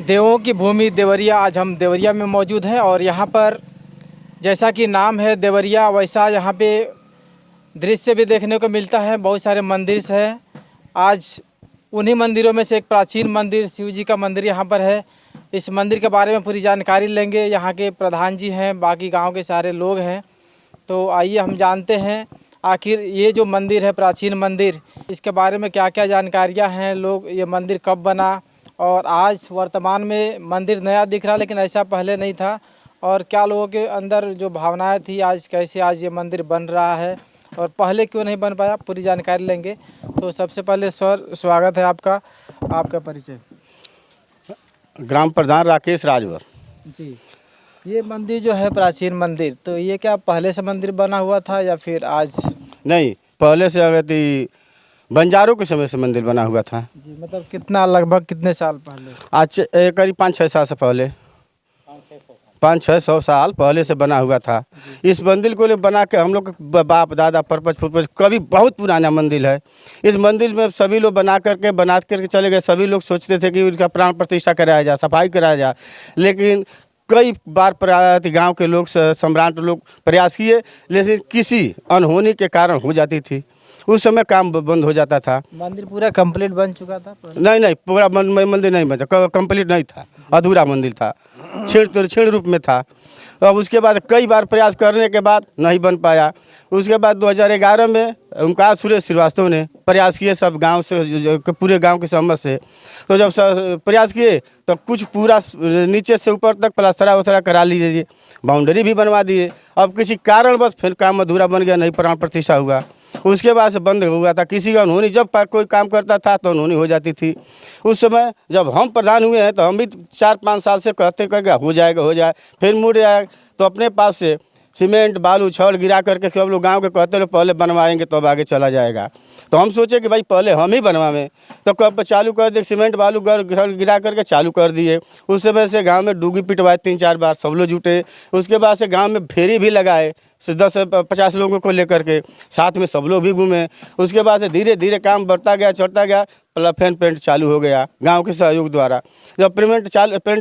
देवों की भूमि देवरिया। आज हम देवरिया में मौजूद हैं और यहाँ पर जैसा कि नाम है देवरिया, वैसा यहाँ पे दृश्य भी देखने को मिलता है। बहुत सारे मंदिर हैं। आज उन्हीं मंदिरों में से एक प्राचीन मंदिर शिव जी का मंदिर यहाँ पर है। इस मंदिर के बारे में पूरी जानकारी लेंगे। यहाँ के प्रधान जी हैं, बाकी गांव के सारे लोग हैं। तो आइए हम जानते हैं आखिर ये जो मंदिर है, प्राचीन मंदिर, इसके बारे में क्या क्या जानकारियाँ हैं, लोग ये मंदिर कब बना और आज वर्तमान में मंदिर नया दिख रहा लेकिन ऐसा पहले नहीं था, और क्या लोगों के अंदर जो भावनाएं थी आज कैसे आज ये मंदिर बन रहा है और पहले क्यों नहीं बन पाया, पूरी जानकारी लेंगे। तो सबसे पहले सर स्वागत है आपका, आपका परिचय। ग्राम प्रधान राकेश राजवर जी, ये मंदिर जो है प्राचीन मंदिर, तो ये क्या पहले से मंदिर बना हुआ था या फिर आज? नहीं, पहले से अगर बंजारों के समय से मंदिर बना हुआ था। जी, मतलब कितना, लगभग कितने साल पहले? आज करीब 5-6 साल से पहले, 500-600 साल पहले से बना हुआ था। इस मंदिर को बना के हम लोग बाप दादा परपज फुरपज कभी बहुत पुराना मंदिर है। इस मंदिर में सभी लोग बना करके चले गए। सभी लोग सोचते थे कि उनका प्राण प्रतिष्ठा कराया जाए, सफाई कराया जाए, लेकिन कई बार गांव के लोग, सम्राट लोग प्रयास किए, लेकिन किसी अनहोनी के कारण हो जाती थी। उस समय काम बंद हो जाता था। मंदिर पूरा कंप्लीट बन चुका था? नहीं, पूरा मंदिर नहीं बचा, कंप्लीट नहीं था, अधूरा मंदिर था, छीण रूप में था। अब उसके बाद कई बार प्रयास करने के बाद नहीं बन पाया। उसके बाद 2011 में ओमकार सुरेश श्रीवास्तव ने प्रयास किए, सब गांव से, पूरे गांव के सहमत से। तो जब प्रयास किए तो कुछ पूरा नीचे से ऊपर तक प्लास्टरा वस्टरा करा लीजिए, बाउंड्री भी बनवा दिए। अब किसी कारण बस फिर काम अधूरा बन गया, नहीं प्राण प्रतिष्ठा हुआ। उसके बाद से बंद हुआ था। किसी का अनहोनी, जब कोई काम करता था तो अनहोनी हो जाती थी। उस समय जब हम प्रधान हुए हैं तो हम भी 4-5 साल से कहते हो जाए, फिर मुड़ जाए। तो अपने पास से सीमेंट बालू छड़ गिरा करके सब लोग गांव के कहते लोग पहले बनवाएंगे तो अब आगे चला जाएगा। तो हम सोचे कि भाई पहले हम ही बनवाएं, तो कब चालू कर दे, सीमेंट बालू गिरा करके चालू कर दिए। उस समय से गांव में डूगी पिटवाए 3-4 बार, सब लोग जुटे। उसके बाद से गांव में फेरी भी लगाए 10-50 लोगों को लेकर के, साथ में सब लोग भी घूमे। उसके बाद से धीरे धीरे काम बढ़ता गया, चढ़ता गया, प्लफेन पेंट चालू हो गया गांव के सहयोग द्वारा। जब पेंट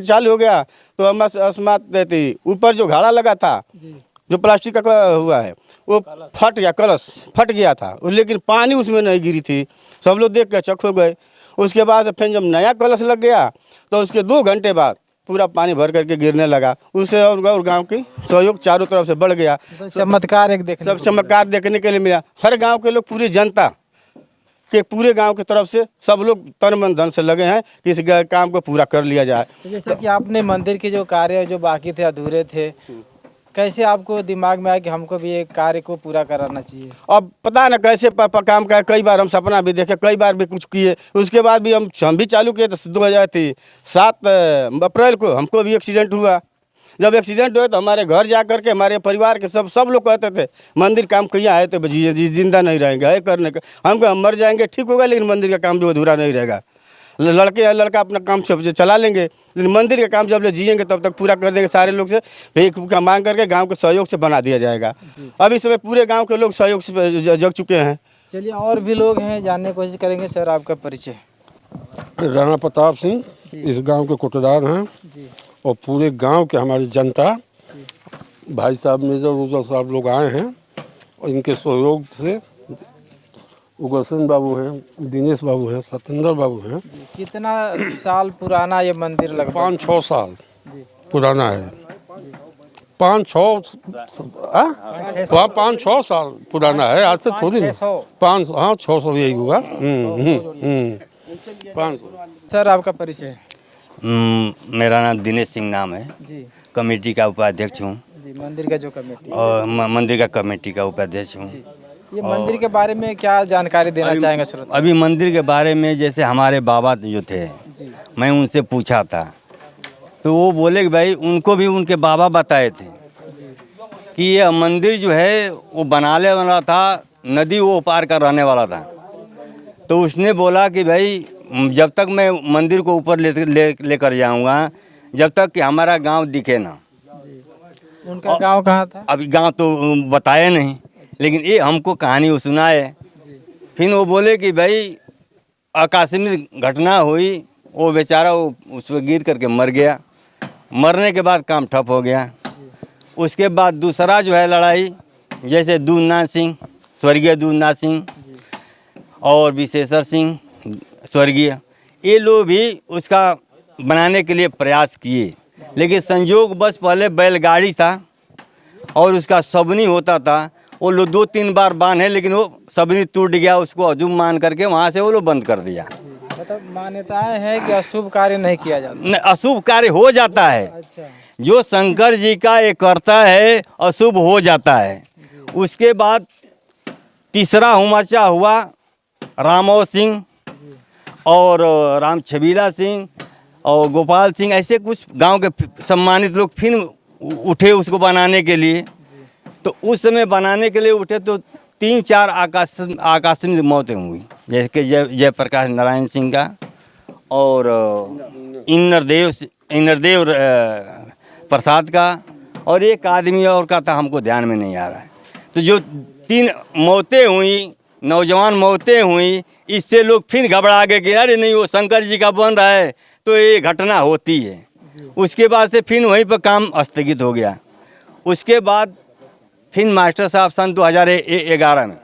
चालू हो गया तो अस्मात देती ऊपर जो घाड़ा लगा था, जो प्लास्टिक का हुआ है, वो फट गया, कलश फट गया था, लेकिन पानी उसमें नहीं गिरी थी। सब लोग देख के चक हो गए। उसके बाद फिर जब नया कलश लग गया तो उसके 2 घंटे बाद पूरा पानी भर करके गिरने लगा। उससे और गांव की सहयोग चारों तरफ से बढ़ गया। तो चमत्कार एक देखने, सब चमत्कार देखने के लिए मिला। हर गांव के लोग, पूरी जनता के, पूरे गांव की तरफ से सब लोग तन मन धन से लगे हैं कि इस काम को पूरा कर लिया जाए। तो जैसे कि आपने मंदिर के जो कार्य जो बाकी थे, अधूरे थे, कैसे आपको दिमाग में आया कि हमको भी एक कार्य को पूरा कराना चाहिए? अब पता न कैसे काम का, कई बार हम सपना भी देखे, कई बार भी कुछ किए। उसके बाद भी हम भी चालू किए। तो 2007 अप्रैल को हमको भी एक्सीडेंट हुआ। जब एक्सीडेंट हुआ तो हमारे घर जा कर के हमारे परिवार के सब लोग कहते थे मंदिर काम किया है तो जिंदा नहीं रहेंगे, है करने का। हम मर जाएंगे ठीक होगा, लेकिन मंदिर का काम जो अधूरा नहीं रहेगा। लड़का अपना काम सब चला लेंगे, लेकिन मंदिर का काम जब ले जिएंगे तब तक पूरा कर देंगे। सारे लोग से भीख का मांग करके गांव के सहयोग से बना दिया जाएगा। अब इस समय पूरे गांव के लोग सहयोग से जग चुके हैं। चलिए, और भी लोग हैं, जानने की कोशिश करेंगे। सर आपका परिचय? राणा प्रताप सिंह, इस गांव के कोटदार हैं जी। और पूरे गांव के हमारी जनता, भाई साहब मेजर उजर साहब लोग आए हैं और इनके सहयोग से उग्रसेन बाबू हैं, दिनेश बाबू हैं, सत्येंद्र बाबू हैं। कितना साल पुराना ये मंदिर? लगभग 5-6 साल पुराना है। 5-6 साल पुराना है, आज से थोड़ी नहीं, 600 यही हुआ। 500। सर आपका परिचय? मेरा नाम दिनेश सिंह नाम है जी। कमेटी का उपाध्यक्ष हूँ जी, मंदिर का जो कमेटी और मंदिर का कमेटी का उपाध्यक्ष हूँ। ये मंदिर के बारे में क्या जानकारी देना चाहेंगे सर? अभी मंदिर के बारे में जैसे हमारे बाबा जो थे, मैं उनसे पूछा था तो वो बोले कि भाई उनको भी उनके बाबा बताए थे कि ये मंदिर जो है वो बनाने वाला था, नदी वो पार कर रहने वाला था। तो उसने बोला कि भाई जब तक मैं मंदिर को ऊपर लेकर जाऊंगा, जब तक कि हमारा गांव दिखे ना। उनका गांव कहाँ था? अभी गांव तो बताया नहीं, लेकिन ये हमको कहानी वो सुनाए। फिर वो बोले कि भाई आकस्मिक घटना हुई वो बेचारा वो उस पर गिर करके मर गया। मरने के बाद काम ठप हो गया। उसके बाद दूसरा जो है लड़ाई, जैसे दूधनाथ सिंह, स्वर्गीय दूधनाथ सिंह और विशेषर सिंह स्वर्गीय, ये लोग भी उसका बनाने के लिए प्रयास किए, लेकिन संयोग बस पहले बैलगाड़ी था और उसका सबनी होता था। वो लोग 2-3 बार बांधे, लेकिन वो सबनी टूट गया, उसको अजूब मान करके वहाँ से वो लोग बंद कर दिया। मतलब मान्यताएं हैं कि अशुभ कार्य नहीं किया जाता। अशुभ कार्य हो जाता है। अच्छा, जो शंकर जी का ये करता है अशुभ हो जाता है। उसके बाद तीसरा हुमाचा हुआ रामो सिंह और राम छबीला सिंह और गोपाल सिंह, ऐसे कुछ गांव के सम्मानित लोग फिर उठे उसको बनाने के लिए। तो उस समय बनाने के लिए उठे तो 3-4 आकस्मिक मौतें हुई, जैसे कि जयप्रकाश नारायण सिंह का और इंद्रदेव प्रसाद का, और एक आदमी और का था, हमको ध्यान में नहीं आ रहा है। तो जो 3 मौतें हुई, नौजवान मौतें हुई, इससे लोग फिर घबरा गए कि अरे नहीं वो शंकर जी का बन रहा है तो ये घटना होती है। उसके बाद से फिर वहीं पर काम स्थगित हो गया। उसके बाद फिर मास्टर साहब सन 2011 में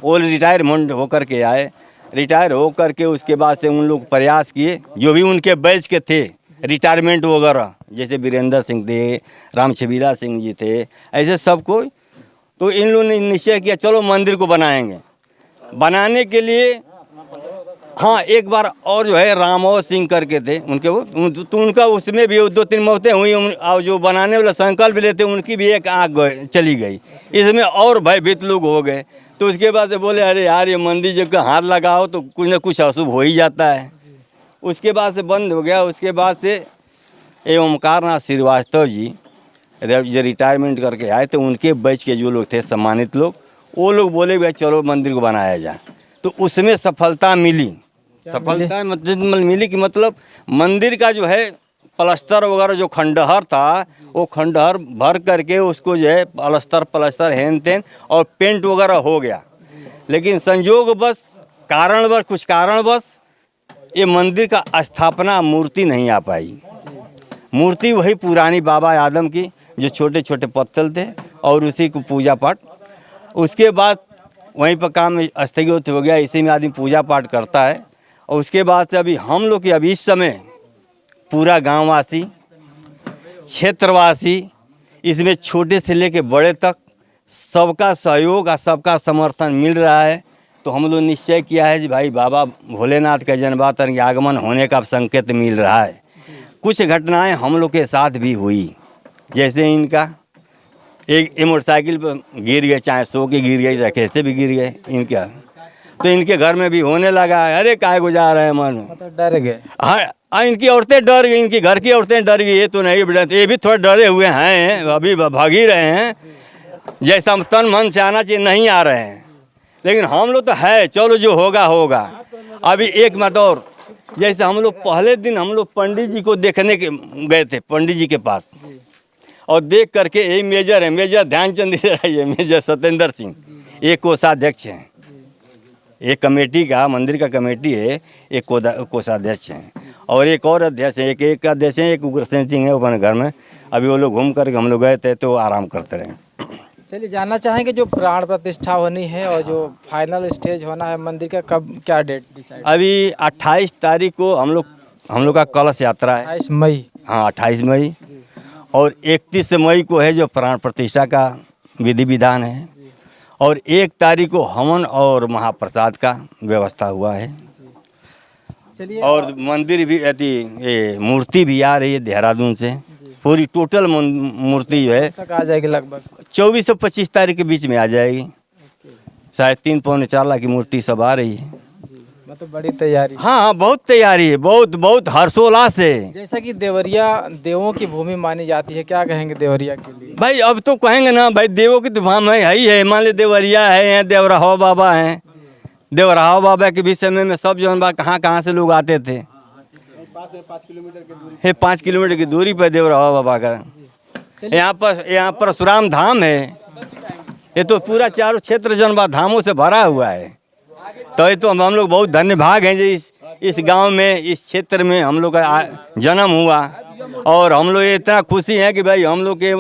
वो रिटायरमेंट होकर के आए। रिटायर होकर के उसके बाद से उन लोग प्रयास किए, जो भी उनके बैच के थे रिटायरमेंट वगैरह, जैसे वीरेंद्र सिंह थे, राम छबीला सिंह जी थे, ऐसे सबको। तो इन लोगों ने निश्चय किया चलो मंदिर को बनाएंगे। बनाने के लिए हाँ एक बार और जो है रामो सिंह करके थे उनके, वो तो उनका उसमें भी 2-3 मौतें हुई। और जो बनाने वाला संकल्प लेते उनकी भी एक आँख चली गई। इसमें और भयभीत लोग हो गए। तो उसके बाद से बोले अरे यार ये मंदिर जब का हाथ लगाओ तो कुछ ना कुछ अशुभ हो ही जाता है। उसके बाद से बंद हो गया। उसके बाद से ये ओमकार नाथ श्रीवास्तव जी जो रिटायरमेंट करके आए तो उनके बैच के जो लोग थे सम्मानित लोग, वो लोग बोले भाई चलो मंदिर को बनाया जाए। तो उसमें सफलता मिली। सफलता मतलब मिली कि मतलब मंदिर का जो है प्लास्टर वगैरह जो खंडहर था वो खंडहर भर करके उसको जो है प्लास्टर हेन तेन और पेंट वगैरह हो गया। लेकिन संयोग बस कुछ कारणवश ये मंदिर का स्थापना मूर्ति नहीं आ पाई। मूर्ति वही पुरानी बाबा आदम की जो छोटे छोटे पत्थर थे और उसी को पूजा पाठ। उसके बाद वहीं पर काम स्थगित हो गया। इसी में आदमी पूजा पाठ करता है। और उसके बाद से अभी हम लोग के अभी इस समय पूरा गांववासी, क्षेत्रवासी, इसमें छोटे से लेके बड़े तक सबका सहयोग और सबका समर्थन मिल रहा है। तो हम लोग निश्चय किया है कि भाई बाबा भोलेनाथ का जन्मांतर के आगमन होने का संकेत मिल रहा है। कुछ घटनाएं हम लोग के साथ भी हुई, जैसे इनका एक मोटरसाइकिल पर गिर गए, चाहे सो के गिर गए चाहे कैसे भी गिर गए इनका। तो इनके घर में भी होने लगा अरे काहे को जा रहे हैं मन, मतलब डर गए। हाँ इनकी औरतें डर गई, इनकी घर की औरतें डर गई। ये तो नहीं बेटा, ये भी थोड़े डरे हुए हैं, अभी भाग ही रहे हैं। जैसा तन मन से आना चाहिए नहीं आ रहे हैं। लेकिन हम लोग तो है चलो जो होगा होगा। अभी एक मत और, जैसे हम लोग पहले दिन हम लोग पंडित जी को देखने के गए थे, पंडित जी के पास, और देख करके यही मेजर है, मेजर ध्यानचंद है, मेजर सत्येंद्र सिंह, एक कोषाध्यक्ष हैं। एक कमेटी का मंदिर का कमेटी है, एक कोषाध्यक्ष हैं और एक और अध्यक्ष है। एक अध्यक्ष है, एक उग्रसेन सिंह है अपने घर में। अभी वो लोग घूम करके हम लोग गए थे तो आराम करते रहे। चलिए जानना चाहेंगे जो प्राण प्रतिष्ठा होनी है और जो फाइनल स्टेज होना है मंदिर का, कब क्या डेट डिसाइड? अभी 28 तारीख को हम लोग का कलश यात्रा है। 28 मई। हाँ 28 मई। और 31 मई को है जो प्राण प्रतिष्ठा का विधि विधान है। और 1 तारीख को हवन और महाप्रसाद का व्यवस्था हुआ है। चलिए, और मंदिर भी ये मूर्ति भी आ रही है देहरादून से। पूरी टोटल मूर्ति जो है तक आ जाएगी लगभग 24 से 25 तारीख के बीच में आ जाएगी। शायद 3-4 लाख की मूर्ति सब आ रही है। मतलब बड़ी तैयारी। हाँ बहुत तैयारी है, बहुत हर्षोल्लास है। जैसा कि देवरिया देवों की भूमि मानी जाती है, क्या कहेंगे देवरिया के लिए? भाई अब तो कहेंगे ना भाई, देवों की तो भाम है ही है। मान ली देवरिया है, देवराहा बाबा हैं। देवराहा बाबा के भी समय में सब जौन बा कहाँ से लोग आते थे। 5 किलोमीटर की दूरी पर देवराहा बाबा का। यहाँ परशुराम धाम है। ये तो पूरा चारों क्षेत्र जौन बा धामों से भरा हुआ है। तो ये तो हम लोग बहुत धन्य भाग हैं जी, इस गांव में, इस क्षेत्र में हम लोग का जन्म हुआ और हम लोग इतना खुशी हैं कि भाई हम लोग के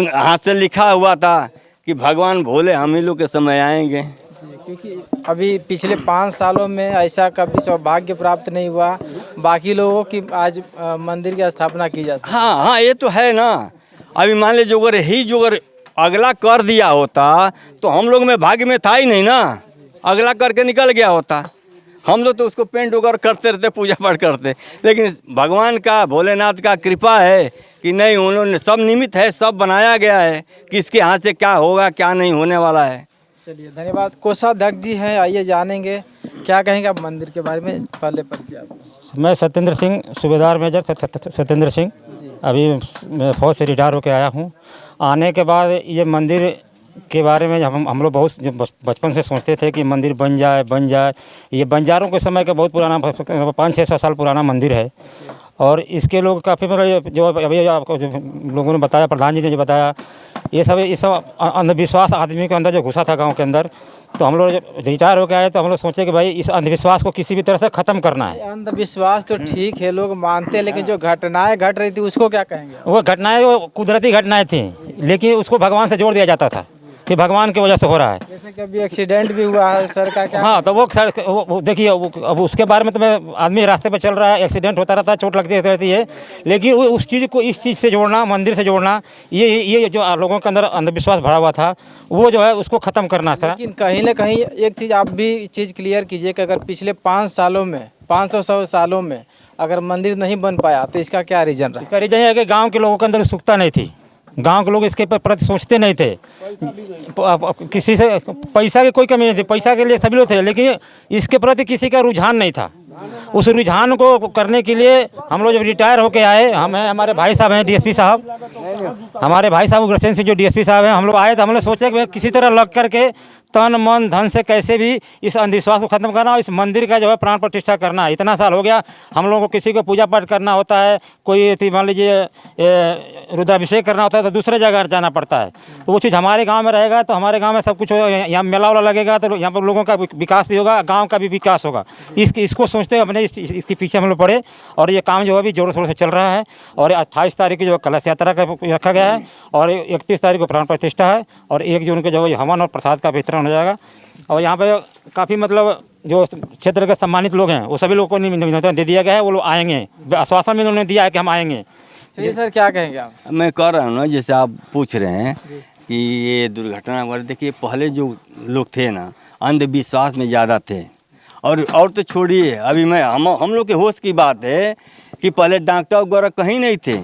हाथ से लिखा हुआ था कि भगवान भोले हम ही लोग के समय आएंगे। क्योंकि अभी पिछले 5 सालों में ऐसा कभी सौभाग्य प्राप्त नहीं हुआ बाकी लोगों की आज मंदिर की स्थापना की जा सकती। हाँ हाँ, ये तो है ना। अभी मान लीजिए जोगर अगला कर दिया होता तो हम लोग में भाग्य में था ही नहीं ना, अगला करके निकल गया होता। हम लोग तो उसको पेंट वगैरह करते रहते, पूजा पाठ करते, लेकिन भगवान का, भोलेनाथ का कृपा है कि नहीं, उन्होंने सब निमित्त है, सब बनाया गया है, किसके हाथ से क्या होगा क्या नहीं होने वाला है। चलिए धन्यवाद। कोषाध्यक्ष जी हैं, आइए जानेंगे क्या कहेंगे आप मंदिर के बारे में। पहले परिचय आपका। मैं सत्येंद्र सिंह, सूबेदार मेजर सत्येंद्र सिंह, अभी मैं फौज से रिटायर होकर आया हूँ। आने के बाद ये मंदिर के बारे में हम लोग बहुत बचपन से सोचते थे कि मंदिर बन जाए। ये बंजारों के समय का बहुत पुराना 500-600 साल पुराना मंदिर है और इसके लोग काफ़ी मतलब जो अभी आपको जो लोगों ने बताया, प्रधान जी ने जो बताया, ये सब अंधविश्वास आदमी के अंदर जो घुसा था गांव के अंदर, तो हम लोग जब रिटायर हो गए आए तो हम लोग सोचे कि भाई इस अंधविश्वास को किसी भी तरह से ख़त्म करना है। अंधविश्वास तो ठीक है, लोग मानते हैं, लेकिन जो घटनाएं घट रही थी उसको क्या कहेंगे? वो घटनाएं वो कुदरती घटनाएं थी, लेकिन उसको भगवान से जोड़ दिया जाता था कि भगवान की वजह से हो रहा है। जैसे कि अभी एक्सीडेंट भी हुआ है सर का, क्या? हाँ, तो वो देखिए, अब उसके बारे में तो मैं, आदमी रास्ते पे चल रहा है, एक्सीडेंट होता रहता है, चोट लगती रहती है, लेकिन उस चीज़ को इस चीज़ से जोड़ना, मंदिर से जोड़ना, ये जो लोगों के अंदर अंधविश्वास भरा हुआ था, वो जो है उसको ख़त्म करना था। लेकिन कहीं ना कहीं एक चीज़ आप भी चीज़ क्लियर कीजिए कि अगर पिछले 5 सालों में, 500 सालों में अगर मंदिर नहीं बन पाया तो इसका क्या रीज़न रहा? इसका रीज़न है कि गाँव के लोगों के अंदर उत्सुकता नहीं थी, गांव के लोग इसके प्रति सोचते नहीं थे। किसी से पैसा की कोई कमी नहीं थी, पैसा के लिए सभी लोग थे, लेकिन इसके प्रति किसी का रुझान नहीं था। उस रुझान को करने के लिए हम लोग जब रिटायर होके आए, हमारे भाई साहब हैं डीएसपी साहब, हमारे भाई साहब उग्रसेन सिंह जो डीएसपी साहब हैं, हम लोग आए तो हम लोग सोचे कि किसी तरह लग करके तन मन धन से कैसे भी इस अंधविश्वास को खत्म करना और इस मंदिर का जो है प्राण प्रतिष्ठा करना। इतना साल हो गया हम लोगों को, किसी को पूजा पाठ करना होता है, कोई मान लीजिए रुद्राभिषेक करना होता है तो दूसरे जगह जाना पड़ता है। तो वो चीज़ हमारे गांव में रहेगा तो हमारे गांव में सब कुछ होगा, यहाँ मेला वाला लगेगा तो यहाँ पर लोगों का विकास भी होगा, गाँव का भी विकास होगा। इसको सोचते हुए हमने इसके पीछे हम लोग पड़े और ये काम जो है अभी जोरों शोरों से चल रहा है। और 28 तारीख की जो कलश यात्रा का रखा गया है और 31 तारीख को प्राण प्रतिष्ठा है और 1 जून को जो हवन और प्रसाद का वितरण हो जाएगा। और यहाँ पे काफ़ी मतलब जो क्षेत्र के सम्मानित लोग हैं वो सभी लोगों को निमंत्रण दे दिया गया है, वो लोग आएंगे, आश्वासन में उन्होंने दिया है कि हम आएंगे। चलिए सर, क्या कहेंगे आप? मैं कह रहा हूँ ना, जैसे आप पूछ रहे हैं कि ये दुर्घटना वगैरह, देखिए पहले जो लोग थे ना अंधविश्वास में ज़्यादा थे और तो छोड़िए, अभी हम लोग के होश की बात है कि पहले डॉक्टर वगैरह कहीं नहीं थे।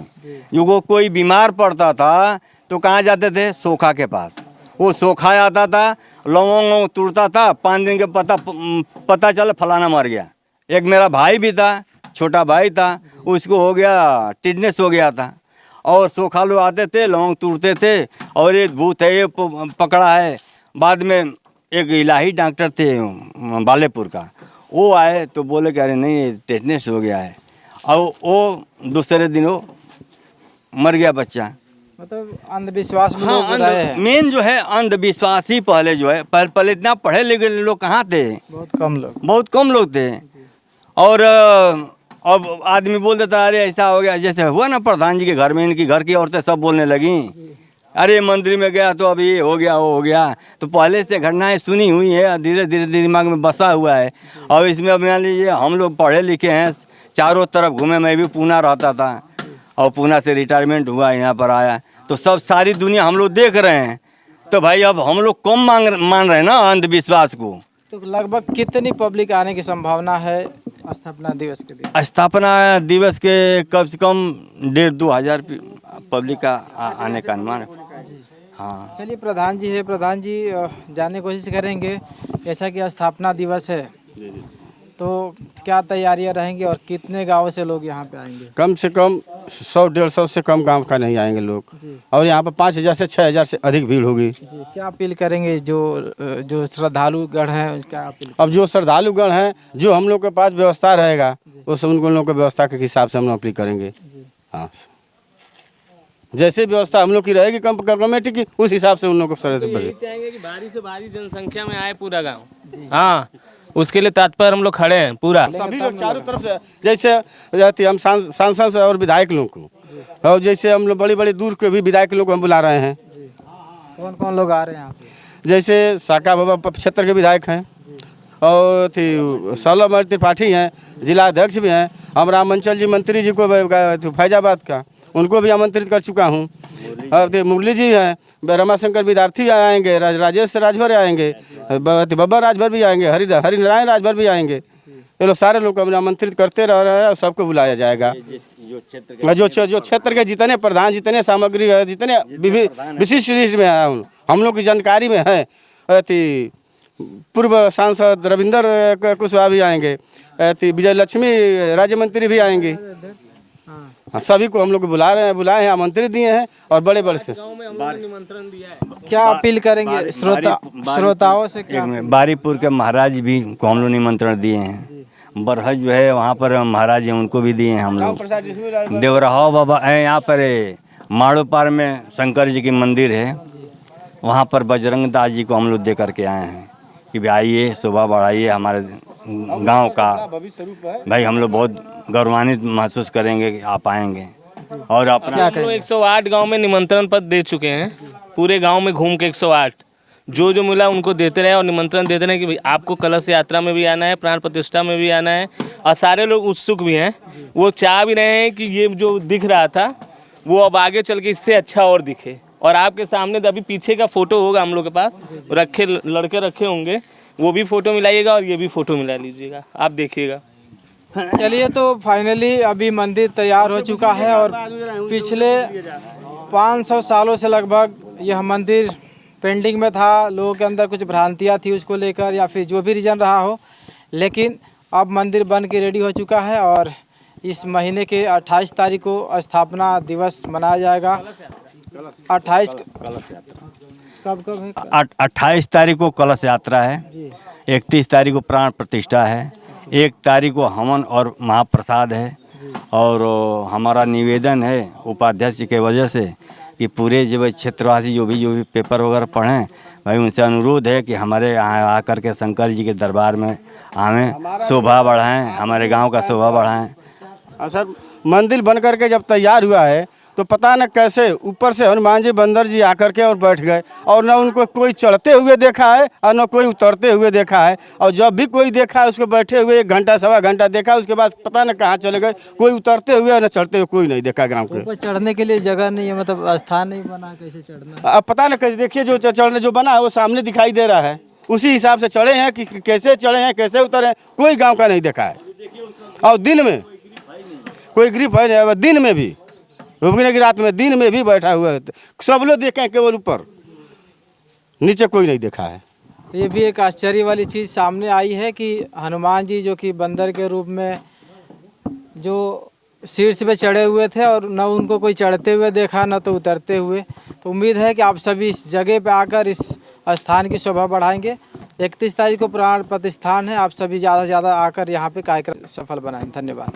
जो कोई बीमार पड़ता था तो कहाँ जाते थे? सोखा के पास। वो सोखा आता था, लौंग टूटता था, 5 दिन के पता चला फलाना मर गया। एक मेरा भाई भी था, छोटा भाई था, उसको हो गया टिटनेस हो गया था। और सोखा लोग आते थे, लौंग टूटते थे और ये भूत है ये पकड़ा है। बाद में एक इलाही डॉक्टर थे बालेपुर का, वो आए तो बोले कि अरे नहीं टिटनेस हो गया है, और वो दूसरे दिन वो मर गया बच्चा। मतलब अंधविश्वास में लोग हाँ, रहे हैं। मेन जो है अंधविश्वास ही पहले जो है, पहले इतना पढ़े लिखे लोग कहाँ थे? बहुत कम लोग थे। और अब आदमी बोल देता अरे ऐसा हो गया, जैसे हुआ ना प्रधान जी के घर में, इनकी घर की औरतें सब बोलने लगी अरे मंदिर में गया तो अभी ये हो गया वो हो गया। तो पहले से घटनाएं सुनी हुई है, धीरे धीरे दिमाग में बसा हुआ है। और इसमें अब मान लीजिए हम लोग पढ़े लिखे हैं, चारों तरफ घूमे, मैं भी पूना रहता था और पूना से रिटायरमेंट हुआ, यहाँ पर आया तो सब सारी दुनिया हम लोग देख रहे हैं। तो भाई अब हम लोग कम मान रहे हैं ना अंधविश्वास को। तो लगभग कितनी पब्लिक आने की संभावना है स्थापना दिवस के दिन? स्थापना दिवस के कम से कम 1,500-2 हज़ार पब्लिक का आने का अनुमान है। हाँ, चलिए प्रधान जी है, प्रधान जी जानने की कोशिश करेंगे, जैसा कि स्थापना दिवस है तो क्या तैयारियां रहेंगी और कितने गाँव से लोग यहाँ पे आएंगे? कम से कम 100-150 से कम गांव का नहीं आएंगे लोग, और यहाँ पर 5,000 से 6,000 से अधिक भीड़ होगी। जी, क्या अपील करेंगे जो श्रद्धालुगण हैं, क्या अपील? अब जो श्रद्धालुगण हैं, जो हम लोग के पास व्यवस्था रहेगा उस उन लोगों की व्यवस्था के हिसाब से हम लोग अपील करेंगे। हाँ, जैसे व्यवस्था हम लोग की रहेगी कमेटी की, उस हिसाब से उन लोगों को चाहेंगे कि भारी से भारी जनसंख्या में आए पूरा गाँव। हाँ, उसके लिए तत्पर हम लोग खड़े हैं पूरा। सभी लोग चारों तरफ से, जैसे हम सांसद से और विधायक लोग को, और जैसे हम लोग बड़ी बड़ी दूर के भी विधायक लोग को हम बुला रहे हैं। कौन कौन लोग आ रहे हैं यहाँ पे? जैसे साका बाबा क्षेत्र के विधायक हैं, और सौलभ त्रिपाठी हैं, जिला अध्यक्ष भी हैं। हम रामंचल जी मंत्री जी को फैजाबाद का, उनको भी आमंत्रित कर चुका हूँ। और मुरली जी हैं, रमाशंकर विद्यार्थी आएंगे, राजेश राजभर आएंगे, बब्बा राजभर भी आएंगे, हरिनारायण राजभर भी आएंगे। ये लोग सारे लोग को हम आमंत्रित करते रह रहे हैं और सबको बुलाया जाएगा। जो क्षेत्र के जितने प्रधान, जितने सामग्री है, जितने विशिष्ट लिस्ट में है, हम लोग की जानकारी में है। पूर्व सांसद रविंदर कुशवाहा भी आएंगे, विजय लक्ष्मी राज्य मंत्री भी आएंगे। सभी को हम लोग बुलाए हैं, आमंत्रित दिए हैं। और बड़े बड़े से निमंत्रण दिया है। क्या अपील करेंगे श्रोताओं से? क्या बारीपुर के महाराज भी को हम लोग निमंत्रण दिए हैं। बरहज जो है वहाँ पर महाराज हैं, उनको भी दिए हैं हम लोग। देवराहा बाबा है यहाँ पर, माड़ोपार में शंकर जी की मंदिर है, वहाँ पर बजरंग दास जी को हम लोग दे करके आए हैं कि भाई आइए, शोभा बढ़ाइए हमारे गांव का। भाई हम लोग बहुत गौरवान्वित महसूस करेंगे कि आप आएंगे। और अपना हम लोग 108 गांव में निमंत्रण पत्र दे चुके हैं, पूरे गांव में घूम के 108 जो मिला उनको देते रहे और निमंत्रण देते रहे कि भाई आपको कलश यात्रा में भी आना है, प्राण प्रतिष्ठा में भी आना है। और सारे लोग उत्सुक भी हैं, वो चाह भी रहे हैं कि ये जो दिख रहा था वो अब आगे चल के इससे अच्छा और दिखे। और आपके सामने अभी पीछे का फोटो होगा हम लोग के पास, लड़के रखे होंगे, वो भी फोटो मिलाइएगा और ये भी फोटो मिला लीजिएगा, आप देखिएगा। चलिए, तो फाइनली अभी मंदिर तैयार हो चुका है और पिछले 500 सालों से लगभग यह मंदिर पेंडिंग में था। लोगों के अंदर कुछ भ्रांतियां थी उसको लेकर, या फिर जो भी रीज़न रहा हो, लेकिन अब मंदिर बन के रेडी हो चुका है। और इस महीने के 28 तारीख को स्थापना दिवस मनाया जाएगा। 28 कब है? 28 तारीख को कलश यात्रा है, 31 तारीख को प्राण प्रतिष्ठा है, 1 तारीख को हवन और महाप्रसाद है। और हमारा निवेदन है उपाध्यक्ष के वजह से कि पूरे जो क्षेत्रवासी जो भी पेपर वगैरह पढ़ें, भाई उनसे अनुरोध है कि हमारे यहाँ आकर के शंकर जी के दरबार में आवें, शोभा बढ़ाएं, हमारे गांव का शोभा बढ़ाएं। सर, मंदिर बन करके जब तैयार हुआ है तो पता न कैसे ऊपर से हनुमान जी बंदर जी आकर के और बैठ गए, और न उनको कोई चढ़ते हुए देखा है और न कोई उतरते हुए देखा है। और जब भी कोई देखा है उसको बैठे हुए 1 घंटा सवा घंटा देखा, उसके बाद पता न कहाँ चले गए। कोई उतरते हुए और न चढ़ते हुए कोई नहीं देखा गाँव के। कोई चढ़ने के लिए जगह नहीं है, मतलब स्थान नहीं बना, कैसे चढ़ना? अब पता न कैसे, देखिए जो चढ़ने जो बना है वो सामने दिखाई दे रहा है, उसी हिसाब से चढ़े हैं कि कैसे चढ़े हैं, कैसे उतरे हैं, कोई गाँव का नहीं देखा है। और दिन में कोई ग्रिप है नहीं, दिन में भी रुकने की रात में, दिन में भी बैठा हुआ है। सब लोग देखे हैं, केवल ऊपर, नीचे कोई नहीं देखा है। तो ये भी एक आश्चर्य वाली चीज़ सामने आई है कि हनुमान जी जो कि बंदर के रूप में जो शीर्ष पे चढ़े हुए थे, और न उनको कोई चढ़ते हुए देखा न तो उतरते हुए। तो उम्मीद है कि आप सभी इस जगह पे आकर इस स्थान की शोभा बढ़ाएंगे। 31 तारीख को प्राण प्रतिष्ठान है, आप सभी ज़्यादा से ज़्यादा आकर यहाँ पे कार्यक्रम सफल बनाएं। धन्यवाद।